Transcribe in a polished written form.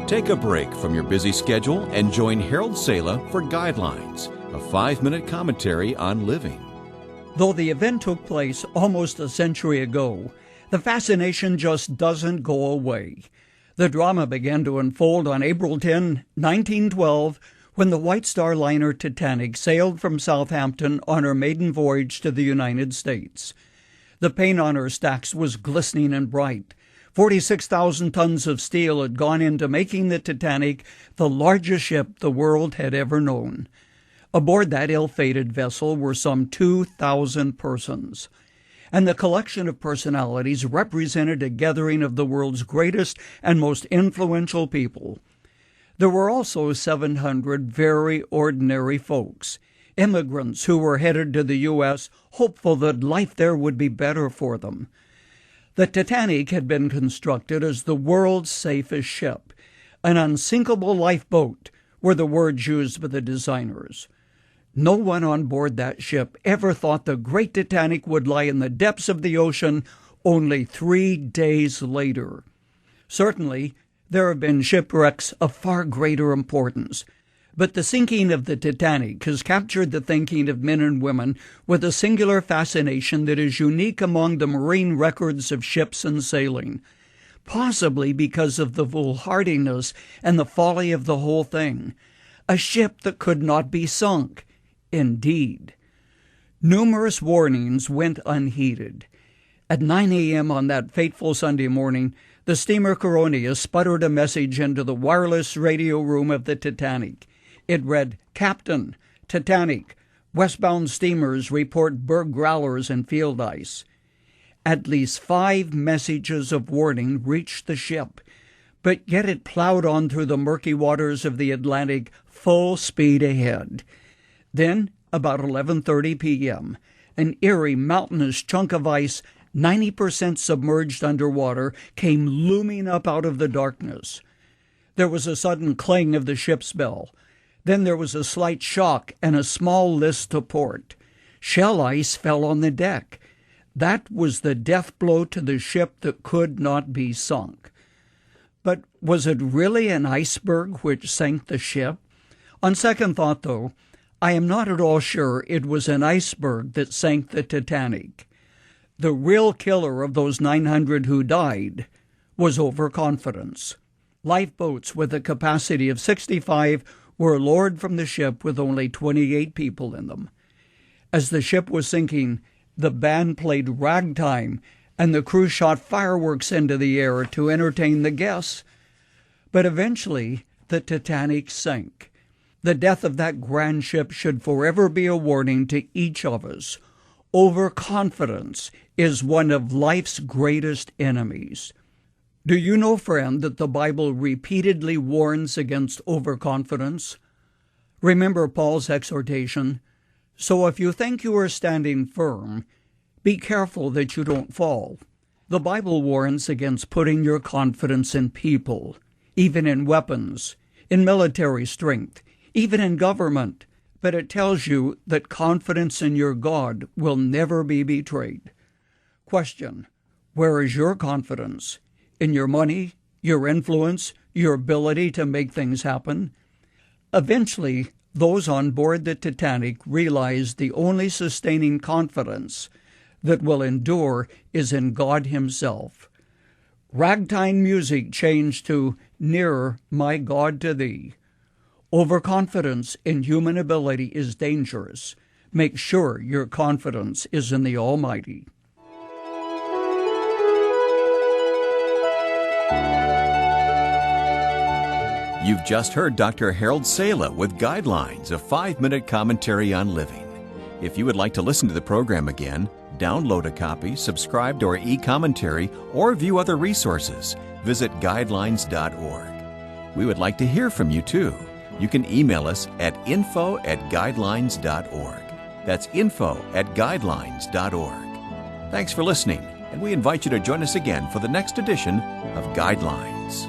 Take a break from your busy schedule and join Harold Sala for Guidelines, a 5-minute commentary on living. Though the event took place almost a century ago, the fascination just doesn't go away. The drama began to unfold on April 10, 1912, when the White Star liner Titanic sailed from Southampton on her maiden voyage to the United States. The paint on her stacks was glistening and bright. 46,000 tons of steel had gone into making the Titanic the largest ship the world had ever known. Aboard that ill-fated vessel were some 2,000 persons, and the collection of personalities represented a gathering of the world's greatest and most influential people. There were also 700 very ordinary folks, immigrants who were headed to the U.S., hopeful that life there would be better for them. The Titanic had been constructed as the world's safest ship. An unsinkable lifeboat were the words used by the designers. No one on board that ship ever thought the great Titanic would lie in the depths of the ocean only 3 days later. Certainly, there have been shipwrecks of far greater importance, but the sinking of the Titanic has captured the thinking of men and women with a singular fascination that is unique among the marine records of ships and sailing, possibly because of the foolhardiness and the folly of the whole thing. A ship that could not be sunk, indeed. Numerous warnings went unheeded. At 9 a.m. on that fateful Sunday morning, the steamer Coronia sputtered a message into the wireless radio room of the Titanic. It read, "Captain, Titanic, westbound steamers report berg growlers and field ice." At least 5 messages of warning reached the ship, but yet it plowed on through the murky waters of the Atlantic full speed ahead. Then, about 11:30 p.m., an eerie mountainous chunk of ice, 90% submerged underwater, came looming up out of the darkness. There was a sudden clang of the ship's bell. Then there was a slight shock and a small list to port. Shell ice fell on the deck. That was the death blow to the ship that could not be sunk. But was it really an iceberg which sank the ship? On second thought, though, I am not at all sure it was an iceberg that sank the Titanic. The real killer of those 900 who died was overconfidence. Lifeboats with a capacity of 65 were lowered from the ship with only 28 people in them. As the ship was sinking, the band played ragtime, and the crew shot fireworks into the air to entertain the guests. But eventually, the Titanic sank. The death of that grand ship should forever be a warning to each of us. Overconfidence is one of life's greatest enemies. Do you know, friend, that the Bible repeatedly warns against overconfidence? Remember Paul's exhortation, "So if you think you are standing firm, be careful that you don't fall." The Bible warns against putting your confidence in people, even in weapons, in military strength, even in government, but it tells you that confidence in your God will never be betrayed. Question: where is your confidence? In your money, your influence, your ability to make things happen? Eventually, those on board the Titanic realized the only sustaining confidence that will endure is in God Himself. Ragtime music changed to "Nearer, My God, to Thee." Overconfidence in human ability is dangerous. Make sure your confidence is in the Almighty. You've just heard Dr. Harold Sala with Guidelines, a 5-minute commentary on living. If you would like to listen to the program again, download a copy, subscribe to our e-commentary, or view other resources, visit guidelines.org. We would like to hear from you too. You can email us at info@guidelines.org. That's info@guidelines.org. Thanks for listening, and we invite you to join us again for the next edition of Guidelines.